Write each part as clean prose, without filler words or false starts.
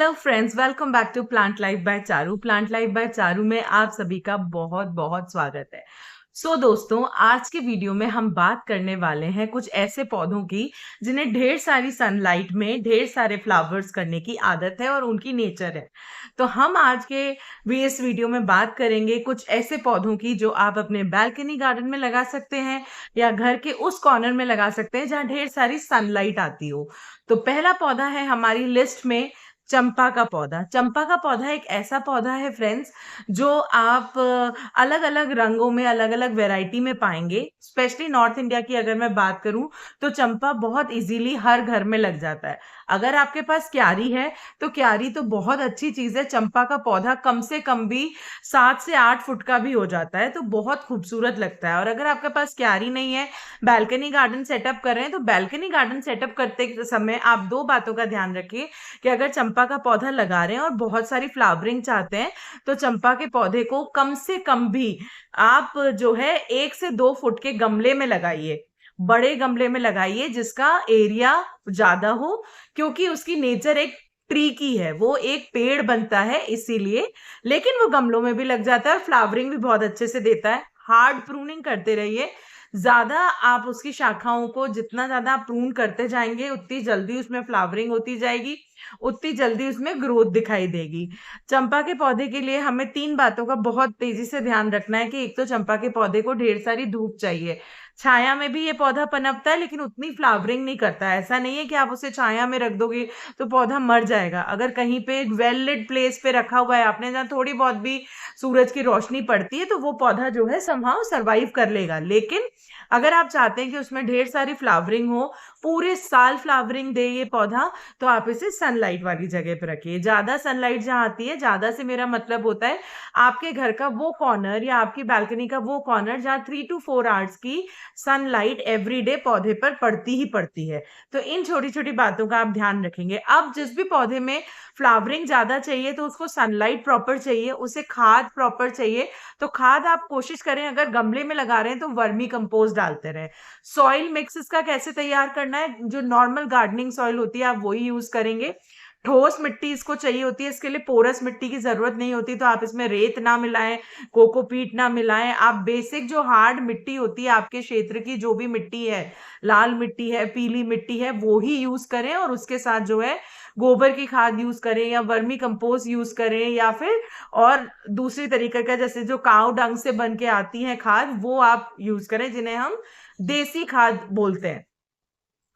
Hello friends, welcome back to plant life by Charu. Plant life by Charu में आप सभी का बहुत बहुत स्वागत है। दोस्तों, आज के वीडियो में हम बात करने वाले हैं कुछ ऐसे पौधों की जिन्हें ढेर सारी सनलाइट में ढेर सारे फ्लावर्स करने की आदत है और उनकी नेचर है। तो हम आज के भी इस वीडियो में बात करेंगे कुछ ऐसे पौधों की जो आप अपने बैल्कनी गार्डन में लगा सकते हैं या घर के उस कॉर्नर में लगा सकते हैं जहाँ ढेर सारी सनलाइट आती हो। तो पहला पौधा है हमारी लिस्ट में चंपा का पौधा। चंपा का पौधा एक ऐसा पौधा है फ्रेंड्स, जो आप अलग अलग रंगों में अलग अलग वैरायटी में पाएंगे। स्पेशली नॉर्थ इंडिया की अगर मैं बात करूं तो चंपा बहुत इजीली हर घर में लग जाता है। अगर आपके पास क्यारी है तो क्यारी तो बहुत अच्छी चीज है। चंपा का पौधा कम से कम भी 7 से 8 फुट का भी हो जाता है, तो बहुत खूबसूरत लगता है। और अगर आपके पास क्यारी नहीं है, बैल्कनी गार्डन सेटअप कर रहे हैं, तो बैल्कनी गार्डन सेटअप करते समय आप दो बातों का ध्यान रखिए कि अगर चंपा का पौधा लगा रहे हैं और बहुत सारी फ्लावरिंग चाहते हैं तो चंपा के पौधे को कम से कम भी आप जो है 1 से 2 फुट के गमले में लगाइए। बड़े गमले में लगाइए जिसका एरिया ज्यादा हो, क्योंकि उसकी नेचर एक ट्री की है, वो एक पेड़ बनता है इसीलिए। लेकिन वो गमलों में भी लग जाता है और फ्लावरिंग भी बहुत अच्छे से देता है। हार्ड प्रूनिंग करते रहिए। ज्यादा आप उसकी शाखाओं को जितना ज्यादा आप प्रून करते जाएंगे उतनी जल्दी उसमें फ्लावरिंग होती जाएगी, उतनी जल्दी उसमें ग्रोथ दिखाई देगी। चंपा के पौधे के लिए हमें 3 बातों का बहुत तेजी से ध्यान रखना है कि एक तो चंपा के पौधे को ढेर सारी धूप चाहिए। छाया में भी ये पौधा पनपता है लेकिन उतनी फ्लावरिंग नहीं करता है। ऐसा नहीं है कि आप उसे छाया में रख दोगे तो पौधा मर जाएगा। अगर कहीं पे वेल लिट प्लेस पे रखा हुआ है आपने, जहाँ थोड़ी बहुत भी सूरज की रोशनी पड़ती है, तो वो पौधा जो है समहाउ सरवाइव कर लेगा। लेकिन अगर आप चाहते हैं कि उसमें ढेर सारी फ्लावरिंग हो, पूरे साल फ्लावरिंग दे ये पौधा, तो आप इसे सनलाइट वाली जगह पर रखिए। ज्यादा सनलाइट जहां आती है, ज्यादा से मेरा मतलब होता है आपके घर का वो कॉर्नर या आपकी बैल्कनी का वो कॉर्नर जहां 3 to 4 आवर्स की सनलाइट एवरीडे पौधे पर पड़ती ही पड़ती है। तो इन छोटी छोटी बातों का आप ध्यान रखेंगे। अब जिस भी पौधे में फ्लावरिंग ज्यादा चाहिए तो उसको सनलाइट प्रॉपर चाहिए, उसे खाद प्रॉपर चाहिए। तो खाद आप कोशिश करें, अगर गमले में लगा रहे हैं तो वर्मी कंपोस्ट डालते रहे। सॉइल मिक्स इसका कैसे तैयार करना है, जो नॉर्मल गार्डनिंग सॉइल होती है आप वही यूज करेंगे। ठोस मिट्टी इसको चाहिए होती है, इसके लिए पोरस मिट्टी की जरूरत नहीं होती, तो आप इसमें रेत ना मिलाएं, कोकोपीट ना मिलाएं। आप बेसिक जो हार्ड मिट्टी होती है आपके क्षेत्र की, जो भी मिट्टी है, लाल मिट्टी है, पीली मिट्टी है, वो ही यूज करें। और उसके साथ जो है गोबर की खाद यूज करें या वर्मी कंपोस्ट यूज करें, या फिर और दूसरी तरीके का जैसे जो काव डंग से बन के आती है खाद, वो आप यूज करें, जिन्हें हम देसी खाद बोलते हैं।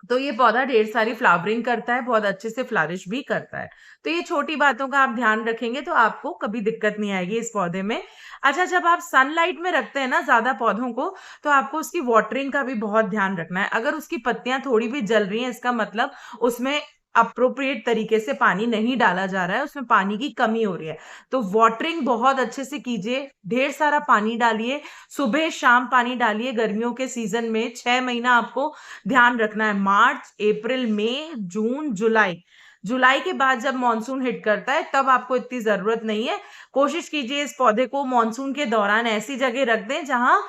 तो ये पौधा ढेर सारी फ्लावरिंग करता है, बहुत अच्छे से फ्लरिश भी करता है। तो ये छोटी बातों का आप ध्यान रखेंगे तो आपको कभी दिक्कत नहीं आएगी इस पौधे में। अच्छा, जब आप सनलाइट में रखते हैं ना ज्यादा पौधों को, तो आपको उसकी वाटरिंग का भी बहुत ध्यान रखना है। अगर उसकी पत्तियां थोड़ी भी जल रही हैं, इसका मतलब उसमें अप्रोप्रिएट तरीके से पानी नहीं डाला जा रहा है, उसमें पानी की कमी हो रही है। तो वाटरिंग बहुत अच्छे से कीजिए, ढेर सारा पानी डालिए, सुबह शाम पानी डालिए। गर्मियों के सीजन में 6 महीना आपको ध्यान रखना है, मार्च, अप्रैल, मई, जून, जुलाई। जुलाई के बाद जब मानसून हिट करता है तब आपको इतनी जरूरत नहीं है। कोशिश कीजिए इस पौधे को मानसून के दौरान ऐसी जगह रख दें जहां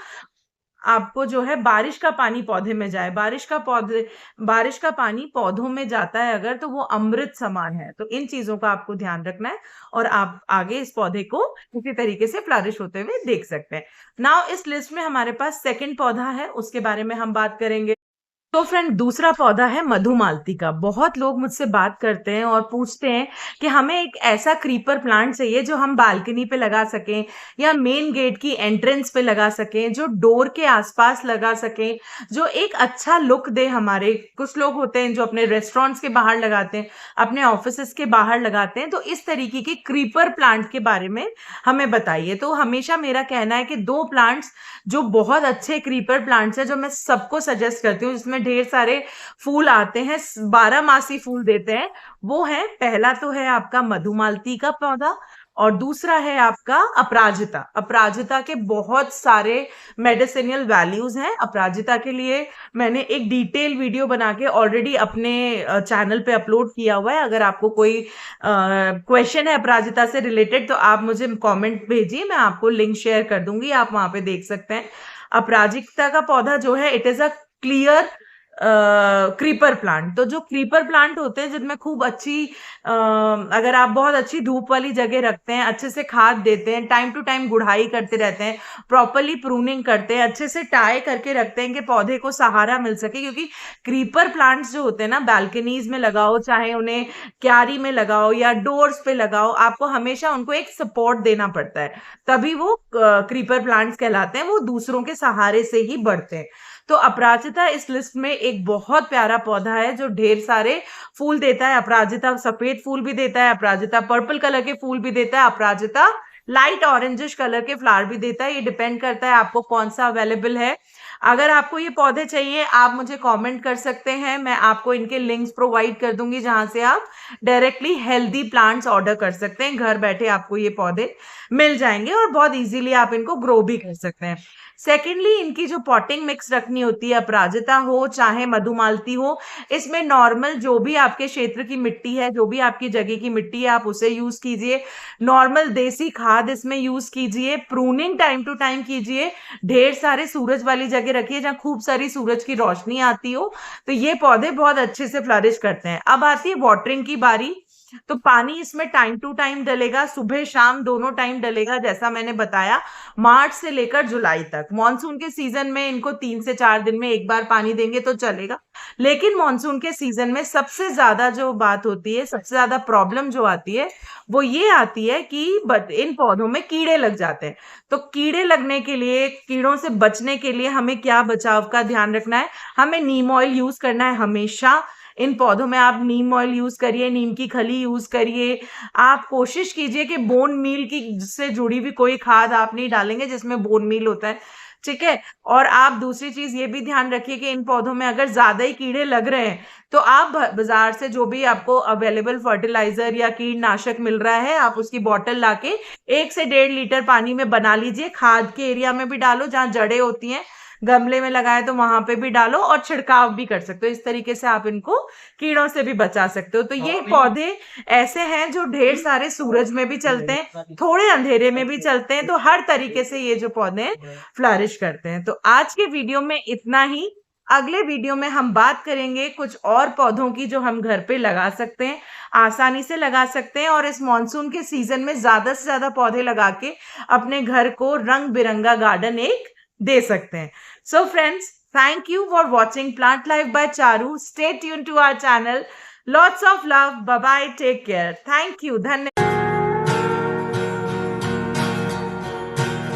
आपको जो है बारिश का पानी पौधे में जाए। बारिश का पानी पौधों में जाता है अगर, तो वो अमृत समान है। तो इन चीजों का आपको ध्यान रखना है और आप आगे इस पौधे को किसी तरीके से फ्लरिश होते हुए देख सकते हैं। नाउ इस लिस्ट में हमारे पास सेकंड पौधा है, उसके बारे में हम बात करेंगे। तो फ्रेंड, दूसरा पौधा है मधुमालती का। बहुत लोग मुझसे बात करते हैं और पूछते हैं कि हमें एक ऐसा क्रीपर प्लांट चाहिए जो हम बालकनी पे लगा सकें या मेन गेट की एंट्रेंस पे लगा सकें, जो डोर के आसपास लगा सकें, जो एक अच्छा लुक दे। हमारे कुछ लोग होते हैं जो अपने रेस्टोरेंट्स के बाहर लगाते हैं, अपने ऑफिसेस के बाहर लगाते हैं। तो इस तरीके के क्रीपर प्लांट के बारे में हमें बताइए। तो हमेशा मेरा कहना है कि 2 प्लांट्स जो बहुत अच्छे क्रीपर प्लांट्स हैं, जो मैं सबको सजेस्ट करती हूँ, जिसमें ढेर सारे फूल आते हैं, 12 मासी फूल देते हैं, वो है, पहला तो है आपका मधुमालती का पौधा और दूसरा है आपका अपराजिता। अपराजिता के बहुत सारे मेडिसिनल वैल्यूज हैं। अपराजिता के लिए मैंने एक डिटेल वीडियो बना के ऑलरेडी अपने चैनल पे अपलोड किया हुआ है। अगर आपको कोई क्वेश्चन है अपराजिता से रिलेटेड तो आप मुझे कमेंट भेजिए, मैं आपको लिंक शेयर कर दूंगी, आप वहां पे देख सकते हैं। अपराजिता का पौधा जो है, it is a clear creeper plant. तो जो क्रीपर प्लांट होते हैं जिनमें खूब अच्छी अगर आप बहुत अच्छी धूप वाली जगह रखते हैं, अच्छे से खाद देते हैं, टाइम टू टाइम गुड़ाई करते रहते हैं, प्रॉपरली प्रूनिंग करते हैं, अच्छे से टाई करके रखते हैं कि पौधे को सहारा मिल सके, क्योंकि क्रीपर प्लांट्स जो होते हैं ना, बालकनीज में लगाओ, चाहे उन्हें क्यारी में लगाओ या डोर्स पे लगाओ, आपको हमेशा उनको एक सपोर्ट देना पड़ता है, तभी वो क्रीपर प्लांट्स कहलाते हैं, वो दूसरों के सहारे से ही बढ़ते हैं। तो अपराजिता इस लिस्ट में एक बहुत प्यारा पौधा है जो ढेर सारे फूल देता है। अपराजिता सफेद फूल भी देता है, अपराजिता पर्पल कलर के फूल भी देता है, अपराजिता लाइट ऑरेंजिश कलर के फ्लावर भी देता है। ये डिपेंड करता है आपको कौन सा अवेलेबल है। अगर आपको ये पौधे चाहिए, आप मुझे कमेंट कर सकते हैं, मैं आपको इनके लिंक्स प्रोवाइड कर दूंगी जहां से आप डायरेक्टली हेल्दी प्लांट्स ऑर्डर कर सकते हैं। घर बैठे आपको ये पौधे मिल जाएंगे और बहुत इजीली आप इनको ग्रो भी कर सकते हैं। सेकेंडली, इनकी जो पॉटिंग मिक्स रखनी होती है, अपराजिता हो चाहे मधुमालती हो, इसमें नॉर्मल जो भी आपके क्षेत्र की मिट्टी है, जो भी आपकी जगह की मिट्टी है, आप उसे यूज कीजिए। नॉर्मल देसी खाद इसमें यूज कीजिए, प्रूनिंग टाइम टू टाइम कीजिए, ढेर सारे सूरज वाली जगह रखिए जहां खूब सारी सूरज की रोशनी आती हो, तो ये पौधे बहुत अच्छे से फ्लरिश करते हैं। अब आती है वाटरिंग की बारी। तो पानी इसमें टाइम टू टाइम डलेगा, सुबह शाम दोनों टाइम डलेगा, जैसा मैंने बताया। मार्च से लेकर जुलाई तक, मानसून के सीजन में इनको 3 से 4 दिन में एक बार पानी देंगे तो चलेगा, लेकिन मानसून के सीजन में सबसे ज्यादा जो बात होती है, सबसे ज्यादा प्रॉब्लम जो आती है, वो ये आती है कि इन पौधों में कीड़े लग जाते हैं। तो कीड़े लगने के लिए, कीड़ों से बचने के लिए हमें क्या बचाव का ध्यान रखना है? हमें नीम ऑयल यूज करना है हमेशा। इन पौधों में आप नीम ऑयल यूज करिए, नीम की खली यूज करिए। आप कोशिश कीजिए कि बोन मील की से जुड़ी हुई कोई खाद आप नहीं डालेंगे जिसमें बोन मील होता है, ठीक है। और आप दूसरी चीज ये भी ध्यान रखिए कि इन पौधों में अगर ज्यादा ही कीड़े लग रहे हैं, तो आप बाजार से जो भी आपको अवेलेबल फर्टिलाइजर या कीटनाशक मिल रहा है, आप उसकी बोतल लाके 1 से 1.5 लीटर पानी में बना लीजिए। खाद के एरिया में भी डालो, जहां जड़ें होती हैं, गमले में लगाए तो वहां पे भी डालो, और छिड़काव भी कर सकते हो। इस तरीके से आप इनको कीड़ों से भी बचा सकते हो। तो ये पौधे ऐसे हैं जो ढेर सारे सूरज में भी चलते हैं, थोड़े अंधेरे में भी चलते हैं, तो हर तरीके से ये जो पौधे फ्लरिश करते हैं। तो आज के वीडियो में इतना ही। अगले वीडियो में हम बात करेंगे कुछ और पौधों की जो हम घर पे लगा सकते हैं, आसानी से लगा सकते हैं, और इस मॉनसून के सीजन में ज्यादा से ज्यादा पौधे लगा के अपने घर को रंग बिरंगा गार्डन एक दे सकते हैं। So friends, thank you for watching Plant Life by Charu. Stay tuned to our channel. Lots of love. Bye bye. Take care. Thank you. धन्यवाद।